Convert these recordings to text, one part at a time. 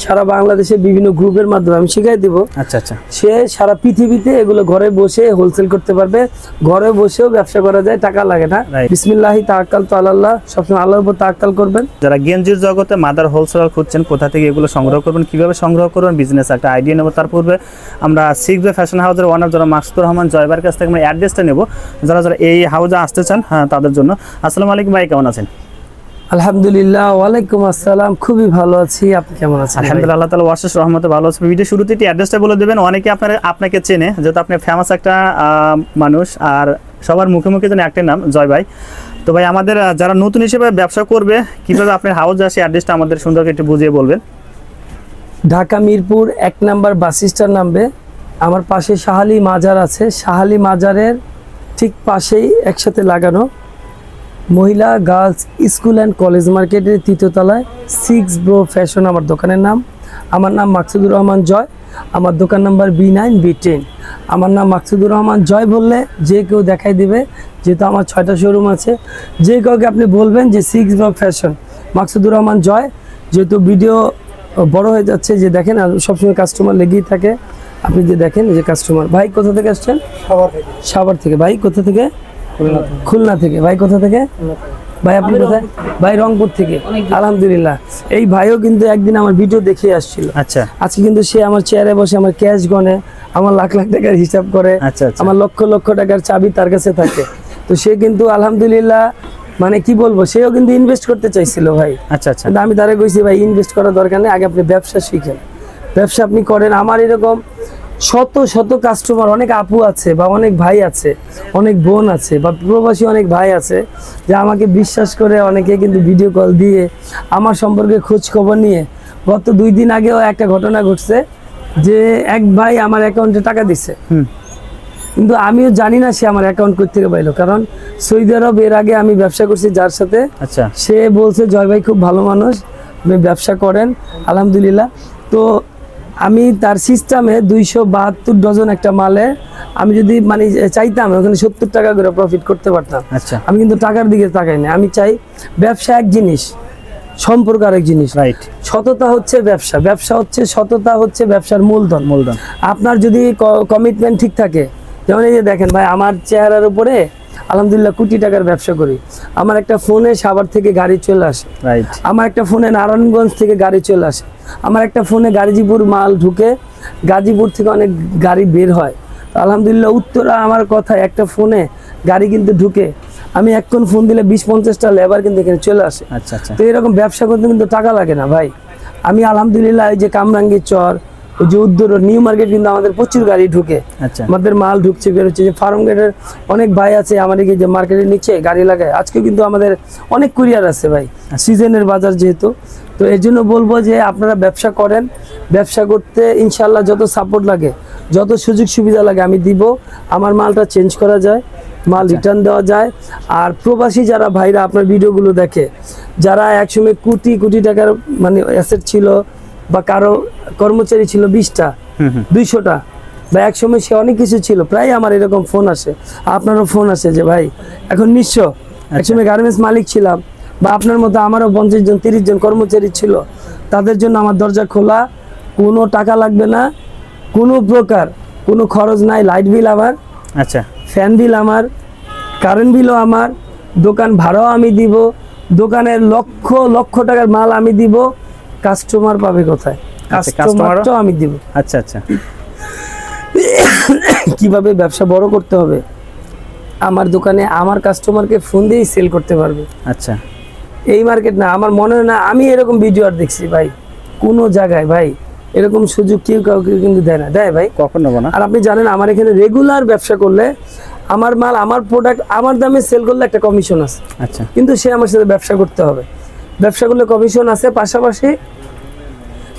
সারা বাংলাদেশে বিভিন্ন গ্রুপের মাধ্যমে আমি শিখাই দিব। আচ্ছা আচ্ছা, সে সারা পৃথিবীতে এগুলো ঘরে বসে হোলসেল করতে পারবে, ঘরে বসেও ব্যবসা করা যায়, টাকা লাগে না। বিসমিল্লাহি তাওয়াক্কালতু আলাল্লাহ, সবসময় আল্লাহর উপর তাওয়াক্কাল করবেন। যারা গেঞ্জির জগতে মাদার হোলসেলার খুঁজছেন, কোথা থেকে এগুলো সংগ্রহ করবেন, কিভাবে সংগ্রহ করবেন, বিজনেস একটা আইডিয়া নেব। তার পূর্বে আমরা 6 ফ্যাশন হাউসের ওনার যারা মাকসুদুর রহমান জয়বার কাছ থেকে আমরা অ্যাড্রেসটা নেব, যারা যারা এই হাউসে আসতে চান তাদের জন্য। আসসালামু আলাইকুম ভাই, কেমন আছেন? আলহামদুলিল্লাহ, ওয়ালাইকুম আসসালাম, খুবই ভালো আছি। আপনি কেমন আছেন? আলহামদুলিল্লাহ, আল্লাহ তাআলা অশেষ রহমতে ভালো আছি। ভিডিও শুরুতে একটি অ্যাড্রেসটা বলে দেবেন, অনেকে আপনাকে চেনে, যেহেতু আপনি ফেমাস একটা মানুষ, আর সবার মুখে মুখে যেন একটা নাম জয় ভাই। তো ভাই, আমাদের যারা নতুন হিসেবে ব্যবসা করবে, কিভাবে আপনার হাউস আসে, অ্যাড্রেসটা আমাদের সুন্দর একটু বুঝিয়ে বলবেন। ঢাকা মিরপুর 1 নম্বর বাস স্ট্যান্ড নামবে, আমার পাশে শাহালি মাজার আছে, শাহালি মাজারের ঠিক পাশেই একসাথে লাগানো মহিলা গার্লস স্কুল অ্যান্ড কলেজ মার্কেটের 3য় তলায় 6 ব্রো ফ্যাশন আমার দোকানের নাম। আমার নাম মাকসুদুর রহমান জয়, আমার দোকান নাম্বার B9 B10। আমার নাম মাকসুদুর রহমান জয় বললে যে কেউ দেখাই দিবে, যেহেতু আমার 6টা শোরুম আছে। যে কাউকে আপনি বলবেন যে 6 ব্রো ফ্যাশন মাকসুদুর রহমান জয়, যেহেতু ভিডিও বড় হয়ে যাচ্ছে, যে দেখেন সবসময় কাস্টমার লেগেই থাকে। আপনি যে দেখেন যে কাস্টমার। ভাই কোথা থেকে আসছেন? সাভার থেকে। ভাই কোথা থেকে? খুলনা থেকে। ভাই কোথা থেকে? ভাই আপনি কোথায়? ভাই রংপুর থেকে। আলহামদুলিল্লাহ, এই ভাইও কিন্তু একদিন আমার ভিডিও দেখে আসছিল। আচ্ছা, আজকে কিন্তু সে আমার চেয়ারে বসে আমার ক্যাশ গনে, আমার লাখ লাখ টাকার হিসাব করে, আমার লক্ষ লক্ষ টাকার চাবি তার কাছে থাকে। তো সে কিন্তু আলহামদুলিল্লাহ, মানে কি বলবো, সেও কিন্তু ইনভেস্ট করতে চাইছিল ভাই। আচ্ছা আচ্ছা, আমি তারে কইছি ভাই ইনভেস্ট করার দরকার নেই, আগে আপনি ব্যবসা শিখেন, ব্যবসা আপনি করেন। আমার এরকম শত শত কাস্টমার, অনেক আপু আছে বা অনেক ভাই আছে, অনেক বোন আছে বা প্রবাসী অনেক ভাই আছে, যে আমাকে বিশ্বাস করে অনেকে কিন্তু ভিডিও কল দিয়ে আমার সম্পর্কে খোঁজ খবর নিয়ে। গত 2 দিন আগেও একটা ঘটনা ঘটছে, যে এক ভাই আমার অ্যাকাউন্টে টাকা দিছে, কিন্তু আমিও জানি না সে আমার অ্যাকাউন্ট কোথা থেকে পাইলো। কারণ সৌদি আরব এর আগে আমি ব্যবসা করছি যার সাথে, সে বলছে জয় ভাই খুব ভালো মানুষ, আপনি ব্যবসা করেন। আলহামদুলিল্লাহ, তো আমি তার সিস্টেমে 272 ডজন একটা মালে আমি যদি মানে চাইতাম ওখানে 70 টাকা করে প্রফিট করতে পারতাম। আমি কিন্তু টাকার দিকে তাকাই না, আমি চাই ব্যবসা এক জিনিস, সম্পর্ক আরেক জিনিস। রাইট, সততা হচ্ছে ব্যবসা, ব্যবসা হচ্ছে সততা, হচ্ছে ব্যবসার মূলধন। আপনার যদি কমিটমেন্ট ঠিক থাকে, যেমন এই যে দেখেন ভাই, আমার চেহারার উপরে আলহামদুলিল্লাহ কোটি টাকার ব্যবসা করি। আমার একটা ফোনে সাভার থেকে গাড়ি চলে আসে, আমার একটা ফোনে নারায়ণগঞ্জ থেকে গাড়ি চলে আসে, আমার একটা ফোনে গাজীপুর মাল ঢুকে, গাজীপুর থেকে অনেক গাড়ি বের হয়। আলহামদুলিল্লাহ উত্তরা আমার কথা, একটা ফোনে গাড়ি কিন্তু ঢুকে, আমি এখন ফোন দিলে 20-50টা লেবার কিন্তু এখানে চলে আসে। তো এরকম ব্যবসা করতে কিন্তু টাকা লাগে না ভাই। আমি আলহামদুলিল্লাহ এই যে কামরাঙ্গীর চর, ওই যে উদ্দর নিউ মার্কেট, কিন্তু আমাদের প্রচুর গাড়ি ঢুকে, আমাদের মাল ঢুকছে বেরোচ্ছে। যে ফার্ম গেটের অনেক ভাই আছে আমাদের যে মার্কেটের নিচে গাড়ি লাগায়, আজকে কিন্তু আমাদের অনেক কুরিয়ার আছে ভাই, সিজনের বাজার যেহেতু। তো এর জন্য বলবো যে আপনারা ব্যবসা করেন, ব্যবসা করতে ইনশাল্লাহ যত সাপোর্ট লাগে, যত সুযোগ সুবিধা লাগে আমি দিব। আমার মালটা চেঞ্জ করা যায়, মাল রিটার্ন দেওয়া যায়। আর প্রবাসী যারা ভাইরা আপনার ভিডিওগুলো দেখে, যারা একসময় কোটি কোটি টাকার মানে অ্যাসেট ছিল, বা কারো কর্মচারী ছিল 20টা 200টা, বা একসময় সে অনেক কিছু ছিল, প্রায় আমার এরকম ফোন আসে, আপনারও ফোন আসে যে ভাই এখন নিঃস্ব, একসময় গার্মেন্টস মালিক ছিলাম, বা আপনার মতো আমারও 50 জন 30 জন কর্মচারী ছিল, তাদের জন্য আমার দরজা খোলা, কোনো টাকা লাগবে না, কোনো প্রকার কোনো খরচ নাই। লাইট বিল আমার, ফ্যান বিল আমার, কারেন্ট বিলও আমার, দোকান ভাড়াও আমি দিব, দোকানের লক্ষ লক্ষ টাকার মাল আমি দিব। কাস্টমার পাবে কোথায়? কাস্টমারটাও আমি দিব। আচ্ছা আচ্ছা, কিভাবে ব্যবসা বড় করতে হবে, আমার দোকানে আমার কাস্টমারকে ফোন দিয়েই সেল করতে পারবে। আচ্ছা, এই মার্কেট না, আমার মনে হয় না আমি এরকম ভিডিও আর দেখছি ভাই কোনো জায়গায়। ভাই এরকম সুযোগ কেউ কাউকে কিন্তু দেয় না, দেয় ভাই কখনো না। আর আপনি জানেন আমার এখানে রেগুলার ব্যবসা করলে আমার মাল, আমার প্রোডাক্ট আমার দামে সেল করলে একটা কমিশন আছে। আচ্ছা, কিন্তু সে আমার সাথে ব্যবসা করতে হবে, ব্যবসা করলে কমিশন আছে। পাশাপাশি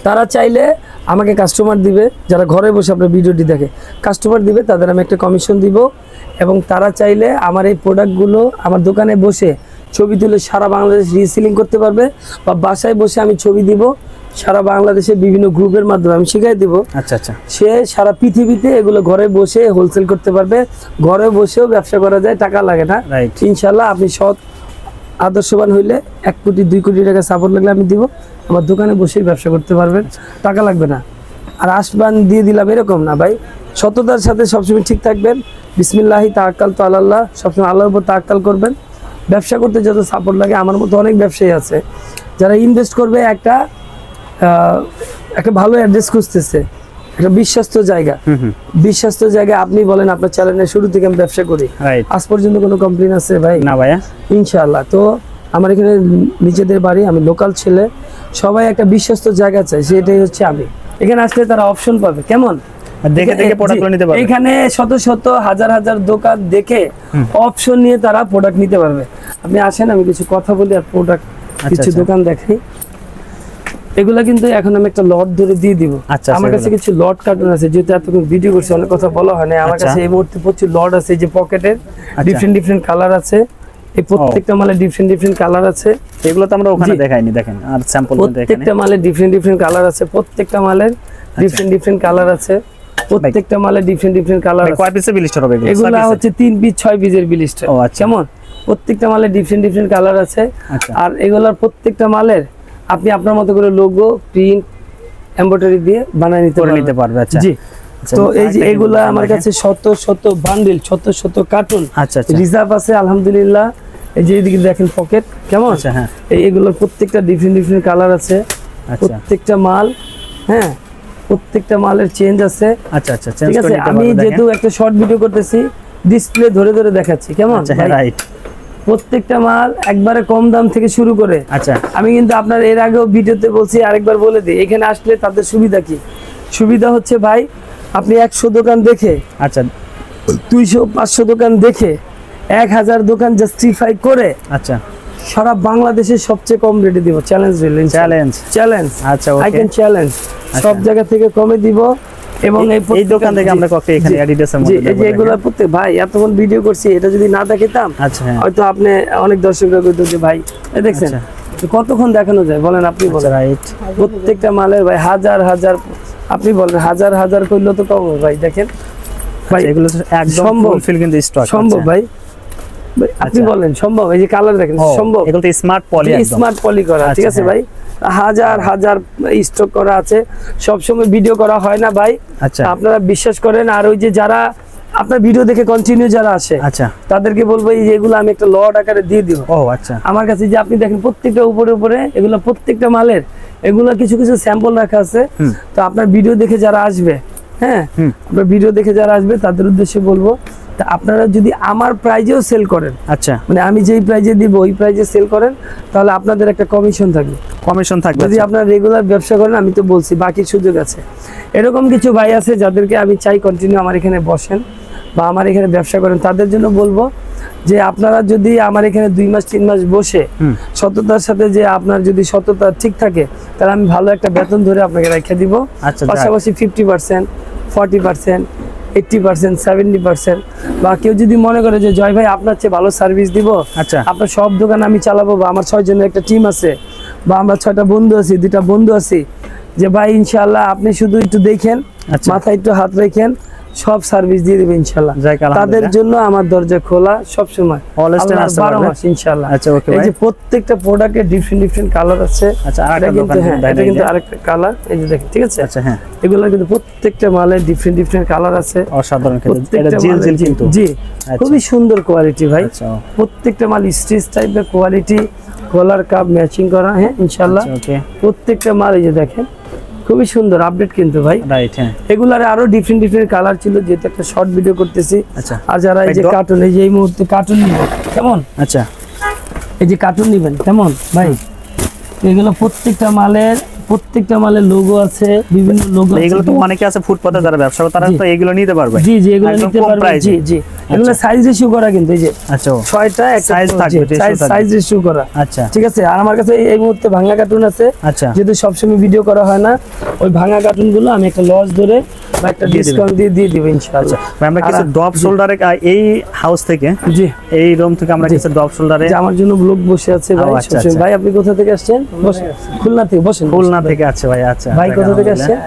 তারা চাইলে আমাকে কাস্টমার দিবে, যারা ঘরে বসে আপনার ভিডিওটি দেখে কাস্টমার দিবে, তাদের আমি একটা কমিশন দিব। এবং তারা চাইলে আমার এই প্রোডাক্টগুলো আমার দোকানে বসে ছবি তুলে সারা বাংলাদেশ রিসেলিং করতে পারবে, বা বাসায় বসে আমি ছবি দিব, সারা বাংলাদেশে বিভিন্ন গ্রুপের মাধ্যমে আমি শিখাই দিব। আচ্ছা আচ্ছা, সে সারা পৃথিবীতে এগুলো ঘরে বসে হোলসেল করতে পারবে, ঘরে বসেও ব্যবসা করা যায়, টাকা লাগে না। ইনশাল্লাহ আপনি সৎ আদর্শবান হইলে 1 কোটি 2 কোটি টাকা সাপোর্ট লাগলে আমি দিব, আমার দোকানে বসেই ব্যবসা করতে পারবেন, টাকা লাগবে না। আর আসবান দিয়ে দিলাম এরকম না ভাই, সততার সাথে সবসময় ঠিক থাকবেন। বিসমিল্লাহি তাওয়াক্কালতু আলাল্লাহ, সবসময় আল্লাহর উপর তাওয়াক্কাল করবেন। ব্যবসা করতে যত সাপোর্ট লাগে, আমার মতো অনেক ব্যবসায়ী আছে যারা ইনভেস্ট করবে একটা ভালো অ্যাড্রেস খুঁজতেছে, একটা বিশ্বস্ত জায়গা। বিশ্বস্ত জায়গায় আপনি বলেন আপনার চ্যানেলের শুরু থেকে আমি ব্যবসা করি, আজ পর্যন্ত কোনো কমপ্লেন আছে ভাই? না ভাইয়া, ইনশাআল্লাহ। তো আমার এখানে নিজেদের বাড়ি, আমি লোকাল ছেলে, সবাই একটা বিশ্বস্ত জায়গা চাই, সেটাই হচ্ছে আমি। এখানে আসলে তারা অপশন পাবে, কেমন দেখে দেখে প্রোডাক্টগুলো নিতে পারবে। এখানে শত শত হাজার হাজার দোকান দেখে অপশন নিয়ে তারা প্রোডাক্ট নিতে পারবে। আপনি আসেন, আমি কিছু কথা বলি আর প্রোডাক্ট কিছু দোকান দেখাই। এগুলা কিন্তু এখন আমি একটা লট ধরে দিয়ে দিব। আমার কাছে কিছু লট কার্টুন আছে, যেহেতু এতক্ষণ ভিডিও করছি অনেক কথা বলা হয় না, আমার কাছে এই মুহূর্তে প্রচুর লট আছে। যে পকেটের ডিফারেন্ট ডিফারেন্ট কালার আছে, এই প্রত্যেকটা মালে ডিফারেন্ট ডিফারেন্ট কালার আছে। এগুলো তো আমরা ওখানে দেখাইনি, দেখেন আর স্যাম্পল দেখেন। প্রত্যেকটা মালে ডিফারেন্ট ডিফারেন্ট কালার আছে, প্রত্যেকটা মালের ডিফারেন্ট ডিফারেন্ট কালার আছে, প্রত্যেকটা মালে ডিফারেন্ট ডিফারেন্ট কালার আছে। কয় পিসের বিলিস্টার হবে এগুলো? এগুলা হচ্ছে 3 পিস 6 পিসের বিলিস্টার। কেমন প্রত্যেকটা মালে ডিফারেন্ট ডিফারেন্ট কালার আছে। আর এগুলার প্রত্যেকটা মালের আপনি আপনার মতো করে লোগো, প্রিন্ট, এমব্রয়ডারি দিয়ে বানিয়ে নিতে পারবে। আচ্ছা জি। তো এই যে এগুলা আমার কাছে শত শত বান্ডিল, শত শত কার্টুন রিজার্ভ আছে আলহামদুলিল্লাহ। এই যে এদিকে দেখেন পকেট, কেমন? এইগুলোর প্রত্যেকটা ডিফারেন্ট ডিফারেন্ট কালার আছে, প্রত্যেকটা মাল, হ্যাঁ প্রত্যেকটা মালের চেঞ্জ আছে। আচ্ছা আচ্ছা, ঠিক আছে। আমি যেহেতু একটা শর্ট ভিডিও করতেছি, ডিসপ্লে ধরে ধরে দেখাচ্ছি, কেমন? রাইট। প্রত্যেকটা মাল একবারে কম দাম থেকে শুরু করে। আচ্ছা, আমি কিন্তু আপনার এর আগেও ভিডিওতে বলছি, আরেকবার বলে দিই, এখানে আসলে তাদের সুবিধা কি? সুবিধা হচ্ছে ভাই, আপনি 100 দোকান দেখে, আচ্ছা 200-500 দোকান দেখে 1000 দোকান জাস্টিফাই করে, আচ্ছা সারা বাংলাদেশের সবচেয়ে কম রেটে দিব। Challenge challenge. আচ্ছা, আই ক্যান চ্যালেঞ্জ, সব জায়গা থেকে কমে দিব। এবং এই দোকান থেকে আমরা কফি এখানে অ্যাডিডাসের মধ্যে এই যে এগুলা প্রত্যেক ভাই এতক্ষণ ভিডিও করছি, এটা যদি না দেখাতাম হয়তো আপনি অনেক দর্শকরা কইতো যে ভাই দেখছেন কতক্ষণ দেখানো যায়, বলেন আপনি বলেন। রাইট। প্রত্যেকটা মালের ভাই হাজার হাজার, আপনি বলেন হাজার হাজার কইলো তো কম ভাই। দেখেন ভাই এগুলো একদম ফুলফিল কিন্তু স্টক সম্ভব ভাই, আপনি বলেন সম্ভব? এই যে কালার দেখেন, সম্ভব। এগুলো তো স্মার্ট পলি, একদম স্মার্ট পলি করা, ঠিক আছে ভাই। হাজার হাজার স্টক করা আছে, সব সময় ভিডিও করা হয় না ভাই। আচ্ছা, আপনারা বিশ্বাস করেন। আর ওই যে যারা আপনার ভিডিও দেখে কন্টিনিউ যারা আসে, আচ্ছা তাদেরকে বলবো এই যে এগুলো আমি একটা লট আকারে দিয়ে দিব। ও আচ্ছা। আমার কাছে যে আপনি দেখেন প্রত্যেকটা উপরে উপরে এগুলো প্রত্যেকটা মালের এগুলো কিছু কিছু স্যাম্পল রাখা আছে। তো আপনার ভিডিও দেখে যারা আসবে, হ্যাঁ আপনার ভিডিও দেখে যারা আসবে তাদের উদ্দেশ্যে বলবো, আপনারা যদি আমার প্রাইজেও সেল করেন, আচ্ছা মানে আমি যেই প্রাইজে দিব ওই প্রাইজে সেল করেন, তাহলে আপনাদের একটা কমিশন থাকবে। যদি আপনারা রেগুলার ব্যবসা করেন, আমি তো বলছি বাকি সুযোগ আছে। এরকম কিছু ভাই আছে যাদেরকে আমি চাই কন্টিনিউ আমার এখানে বসেন বা আমার এখানে ব্যবসা করেন। তাদের জন্য বলবো যে আপনারা যদি আমার এখানে 2 মাস 3 মাস বসে সততার সাথে, যে আপনার যদি সততা ঠিক থাকে, তাহলে আমি ভালো একটা বেতন ধরে আপনাকে রেখে দিব। পাশাপাশি 50%, 40%, 80%, 70%, বা কেউ যদি মনে করে যে জয় ভাই আপনার চেয়ে ভালো সার্ভিস দিব, আচ্ছা আপনার সব দোকান আমি চালাবো, বা আমার 6 জনের একটা টিম আছে, বা আমরা 6টা বন্ধু আছি, 2টা বন্ধু আছি, যে ভাই ইনশাআল্লাহ আপনি শুধু একটু দেখেন, মাথায় একটু হাত রাখেন, সব সার্ভিস দিয়ে দেবে ইনশাআল্লাহ। তাদের জন্য আমার দরজা খোলা সব সময়, 12 মাস ইনশাআল্লাহ। আচ্ছা ওকে ভাই। এই যে প্রত্যেকটা প্রোডাক্টে ডিফারেন্ট ডিফারেন্ট কালার আছে। আচ্ছা, এটা কিন্তু আরেকটা কালার, এই যে দেখেন, ঠিক আছে? আচ্ছা হ্যাঁ, এগুলো কিন্তু প্রত্যেকটা মালে ডিফারেন্ট ডিফারেন্ট কালার আছে। অসাধারণ কিন্তু, এটা জিল জিল কিন্তু। জি, খুবই সুন্দর কোয়ালিটি ভাই। প্রত্যেকটা মাল স্টিচ টাইপের কোয়ালিটি, কলার কাপ ম্যাচিং করা, হ্যাঁ ইনশাআল্লাহ। ওকে, প্রত্যেকটা মাল এই যে দেখেন খুবই সুন্দর আপডেট কিন্তু ভাই। রাইট, হ্যাঁ। এগুলার আরো ডিফারেন্ট ডিফারেন্ট কালার ছিল, যেহেতু একটা শর্ট ভিডিও করতেছি। আচ্ছা, আর যারা এই যে কার্টুন, এই যে এই মুহূর্তে কার্টুন নিবেন, কেমন? আচ্ছা, এই যে কার্টুন নিবেন, কেমন ভাই? এগুলো প্রত্যেকটা মালের লোগো আছে, বিভিন্ন লোগো। এগুলো তো অনেকে আছে ফুটপাতে যারা ব্যবসা করে, তারা তো এগুলো নিতে পারবে। জি জি, এগুলো নিতে পারবে। জি জি, এগুলো সাইজ রেশিও করা কিন্তু, এই যে আচ্ছা 6টা একটা সাইজ থাকবে, সাইজ রেশিও করা। আচ্ছা, ঠিক আছে। আর আমার কাছে এই মুহূর্তে ভাঙা কার্টুন আছে। আচ্ছা, যেহেতু সবসময় ভিডিও করা হয় না, ওই ভাঙা কার্টুন গুলো আমি একটা লস ধরে বা একটা ডিসকাউন্ট দিয়ে দিব ইনশাআল্লাহ। আমরা কিছু ড্রপ শোল্ডারে এই হাউস থেকে, জি এই রুম থেকে আমরা কিছু ড্রপ শোল্ডারে, আমার জন্য লোক বসে আছে ভাই। ভাই আপনি কোথা থেকে আসছেন? খুলনা থেকে। বসেন। খুলনা থেকে আছে ভাই। আচ্ছা ভাই কোথা থেকে আসছেন?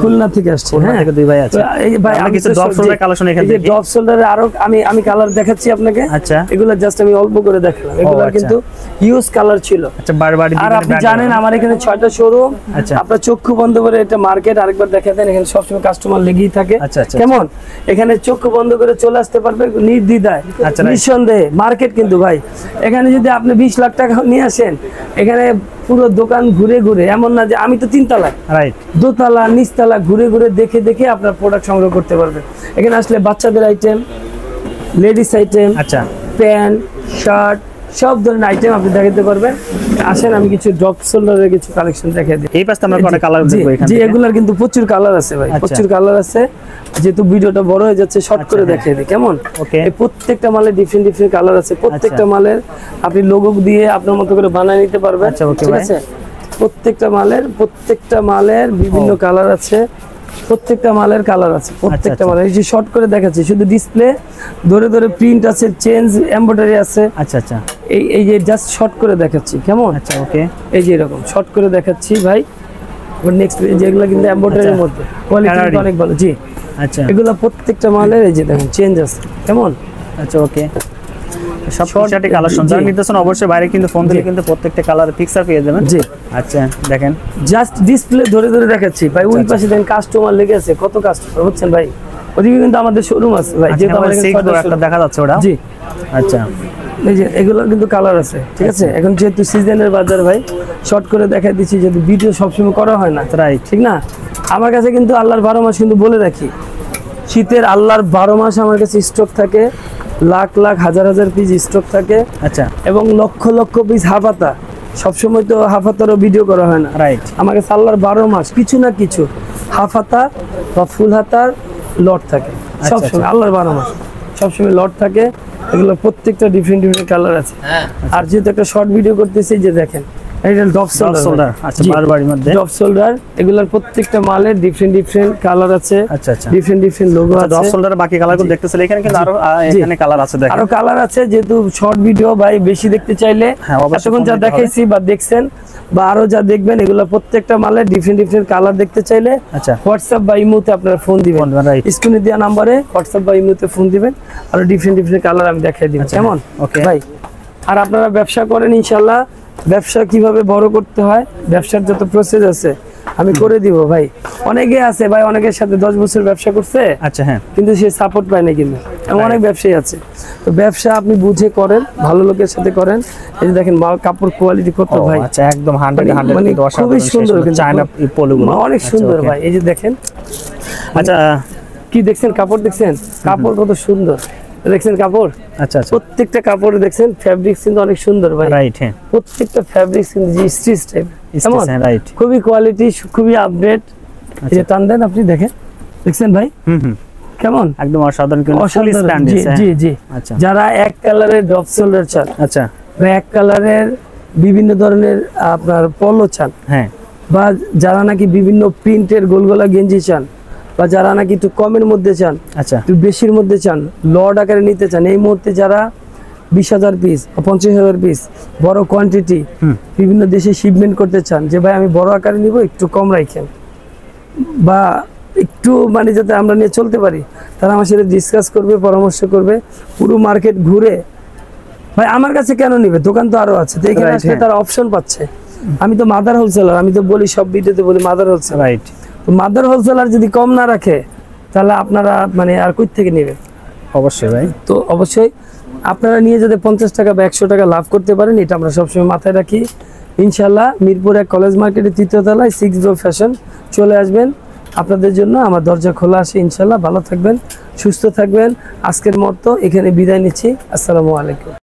খুলনা থেকে আসছে। খুলনা হ্যাঁ থেকে দুই ভাই আছে। তো এই যে ভাই আমরা আমি কিছু তো ড্রপ সব- শোল্ডার কালেকশন এখানে এই যে দেখি। ড্রপ শোল্ডারে আরো আমি কালার দেখাচ্ছি আপনাকে। আচ্ছা। এগুলো জাস্ট আমি অল্প করে দেখালাম, এগুলো আচ্ছা। কিন্তু ইউজ কালার ছিল। আচ্ছা বারবারই আর আপনি জানেন আমার এখানে 6টা শোরুম। আচ্ছা। আপনার চক্ষু বন্ধ করে এটা মার্কেট আরেকবার দেখা দেন, এখানে সবসময় কাস্টমার লেগেই থাকে। আচ্ছা, আচ্ছা, কেমন এখানে চক্ষু বন্ধ করে চলে আসতে পারবে নির্দ্বিধায়, আচ্ছা, right. নিঃসন্দেহে। মার্কেট কিন্তু ভাই এখানে যদি আপনি 20 লাখ টাকা নিয়ে আসেন, এখানে পুরো দোকান ঘুরে ঘুরে, এমন না যে আমি তো 3 তলায়, রাইট। দোতলা নিচতলা ঘুরে ঘুরে দেখে দেখে আপনার প্রোডাক্ট সংগ্রহ করতে পারবে। এখানে আসলে বাচ্চাদের আইটেম, লেডিস আইটেম, আচ্ছা প্যান্ট, শার্ট, সব ধরনের আইটেম আপনি দেখাতে পারবেন। আসেন আমি কিছু ড্রপ শোল্ডারের কিছু কালেকশন দেখাই দিই। এই পাশে আমরা কটা কালার দেখবো এখানে। জি, এগুলার কিন্তু প্রচুর কালার আছে ভাই, আচ্ছা। প্রচুর কালার আছে। যেহেতু ভিডিওটা বড় হয়ে যাচ্ছে, শর্ট আচ্ছা, করে হ্যাঁ। দেখিয়ে দিই কেমন। ওকে। এই প্রত্যেকটা মালের ডিফারেন্ট ডিফারেন্ট কালার আছে, প্রত্যেকটা মালের আপনি লোগো দিয়ে আপনার মতো করে বানিয়ে নিতে পারবেন। আচ্ছা, ওকে ঠিক ভাই। আছে, প্রত্যেকটা মালের বিভিন্ন কালার আছে, প্রত্যেকটা মালের কালার আছে, প্রত্যেকটা আচ্ছা। মালের। এই যে শর্ট করে দেখাচ্ছি, শুধু ডিসপ্লে ধরে ধরে প্রিন্ট আছে, চেঞ্জ এমব্রয়ডারি আছে। আচ্ছা আচ্ছা এই যে জাস্ট শর্ট করে দেখাচ্ছি কেমন। আচ্ছা ওকে। এই যে এরকম শর্ট করে দেখাচ্ছি ভাই। নেক্সট যেগুলো কিন্তু এমব্রয়ডারির আচ্ছা। মধ্যে কোয়ালিটি Embroidery। অনেক ভালো। জি, আচ্ছা এগুলো প্রত্যেকটা মালের এই যে দেখেন চেঞ্জ আছে কেমন। আচ্ছা ওকে। সব Short- টি-শার্টে কালার জি। যারা নিতেছেন অবশ্যই বাইরে কিন্তু ফোন দিলে জি। কিন্তু প্রত্যেকটা কালার পিকচার পেয়ে যাবেন। জি, আচ্ছা দেখেন। জাস্ট ডিসপ্লে ধরে ধরে দেখাচ্ছি ভাই। ওই আচ্ছা, পাশে দেখেন কাস্টমার লেগে আছে, কত কাস্টমার বুঝছেন ভাই। ওদিকে কিন্তু আমাদের শোরুম আছে ভাই, আচ্ছা, যেহেতু আমাদের এখানে এখানে six door 6টা একটা showroom। দেখা যাচ্ছে ওটা। জি, আচ্ছা এই যে এগুলোর কিন্তু কালার আছে, ঠিক আছে। এখন যেহেতু সিজনের বাজার ভাই, শর্ট করে দেখাই দিচ্ছি, যদি ভিডিও সবসময় করা হয় না, রাইট। ঠিক না। আমার কাছে কিন্তু আল্লাহর 12 মাস কিন্তু বলে রাখি, শীতের আল্লাহর 12 মাস আমার কাছে স্টক থাকে, লাখ লাখ হাজার হাজার পিস স্টক থাকে, আচ্ছা এবং লক্ষ লক্ষ পিস হাফাতা। সবসময় তো হাফাতারও ভিডিও করা হয় না। রাইট। আমার কাছে আল্লাহর 12 মাস কিছু না কিছু হাফাতা বা ফুল হাতার লট থাকে সবসময়। আল্লাহর 12 মাস সবসময় লট থাকে। এগুলো প্রত্যেকটা ডিফারেন্ট ডিফারেন্ট কালার আছে। আর যেহেতু একটা শর্ট ভিডিও করতেছি, যে দেখেন এটা ডপ শোল্ডার। আচ্ছা বারবারই মধ্যে ডপ শোল্ডার। এগুলোর প্রত্যেকটা মালের ডিফারেন্ট ডিফারেন্ট কালার আছে, আচ্ছা আচ্ছা। ডিফারেন্ট ডিফারেন্ট লোগো ড্রপ আছে, শোল্ডারের বাকি কালারগুলো দেখতেছেন এখানে কিন্তু আরো এখানে কালার আছে দেখেন। আরো কালার আছে। যেহেতু শর্ট ভিডিও ভাই বেশি দেখতে চাইলে, হ্যাঁ, অবশ্যই এতক্ষণ ফোন যা দিতে দেখাইছি বা দেখছেন বা আরো যা দেখবেন, এগুলো প্রত্যেকটা মালের ডিফারেন্ট ডিফারেন্ট কালার দেখতে চাইলে আচ্ছা হোয়াটসঅ্যাপ বা ইমোতে আপনারা ফোন দিবেন। রাইট। স্ক্রিনে দেওয়া নাম্বারে হোয়াটসঅ্যাপ বা ইমোতে ফোন দিবেন, আর ডিফারেন্ট ডিফারেন্ট কালার আমি দেখাই দিব আচ্ছা, কেমন। ওকে। ভাই আর আপনারা ব্যবসা করেন, ইনশাল্লাহ ব্যবসা কিভাবে বড় করতে হয়, ব্যবসার যত প্রসেস আছে আমি করে দিব ভাই। অনেকে আছে ভাই, অনেকের সাথে 10 বছর ব্যবসা করছে, আচ্ছা হ্যাঁ কিন্তু সে সাপোর্ট পায় না। কিন্তু এমন অনেক ব্যবসায়ী আছে। তো ব্যবসা আপনি বুঝে করেন, ভালো লোকের সাথে করেন। এই যে দেখেন মাল কাপড় কোয়ালিটি কত ও, ভাই, আচ্ছা একদম 100 মানে খুবই সুন্দর কিন্তু, চায়না পলুগুলো অনেক আচ্ছা, সুন্দর ওকে। ভাই। এই যে দেখেন, আচ্ছা কি দেখছেন কাপড়, দেখছেন কাপড় কত সুন্দর, দেখছেন কাপড়, আচ্ছা আচ্ছা প্রত্যেকটা কাপড় দেখছেন ফ্যাব্রিক্স কিন্তু অনেক সুন্দর ভাই। রাইট হ্যাঁ প্রত্যেকটা ফ্যাব্রিক্স কিন্তু যে স্টিচ টাইপ, রাইট। খুবই কোয়ালিটি, খুবই আপডেট। এই যে টান দেন আপনি দেখেন, দেখছেন ভাই হুম কেমন একদম অসাধারণ কিন্তু ফুল অসাধারণ। G standard. জি জি। আচ্ছা যারা এক কালারের ড্রপ শোল্ডার চান, আচ্ছা বা এক কালারের বিভিন্ন ধরনের আপনার পলো চান, হ্যাঁ বা যারা নাকি বিভিন্ন প্রিন্টের গোলগোলা গেঞ্জি চান, বা যারা নাকি একটু কমের মধ্যে চান, আচ্ছা একটু বেশির মধ্যে চান, লড আকারে নিতে চান, এই মুহূর্তে যারা 20,000 পিস 50,000 পিস বড় কোয়ান্টিটি বিভিন্ন দেশে শিপমেন্ট করতে চান, যে ভাই আমি বড় আকারে নিব, একটু কম রাখেন, বা একটু মানে যাতে আমরা নিয়ে চলতে পারি, তারা আমার সাথে ডিসকাস করবে, পরামর্শ করবে, পুরো মার্কেট ঘুরে। ভাই আমার কাছে কেন নিবে, দোকান তো আরো আছে, তো এখানে Right, আসলে হ্যাঁ। তারা অপশন পাচ্ছে। আমি তো মাদার হোলসেলার, আমি তো বলি সব ভিডিওতে বলি মাদার হোলসেলার। রাইট তো মাদার হোলসেলার যদি কম না রাখে, তাহলে আপনারা মানে আর কই থেকে নেবেন। অবশ্যই ভাই। তো অবশ্যই আপনারা নিয়ে যদি 50 টাকা বা 100 টাকা লাভ করতে পারেন, এটা আমরা সবসময় মাথায় রাখি। ইনশাল্লাহ মিরপুর 1 কলেজ মার্কেটের 3য় তলায় 6 ডো ফ্যাশন চলে আসবেন, আপনাদের জন্য আমার দরজা খোলা আছে। ইনশাল্লাহ ভালো থাকবেন, সুস্থ থাকবেন। আজকের মতো এখানে বিদায় নিচ্ছি। আসসালামু আলাইকুম।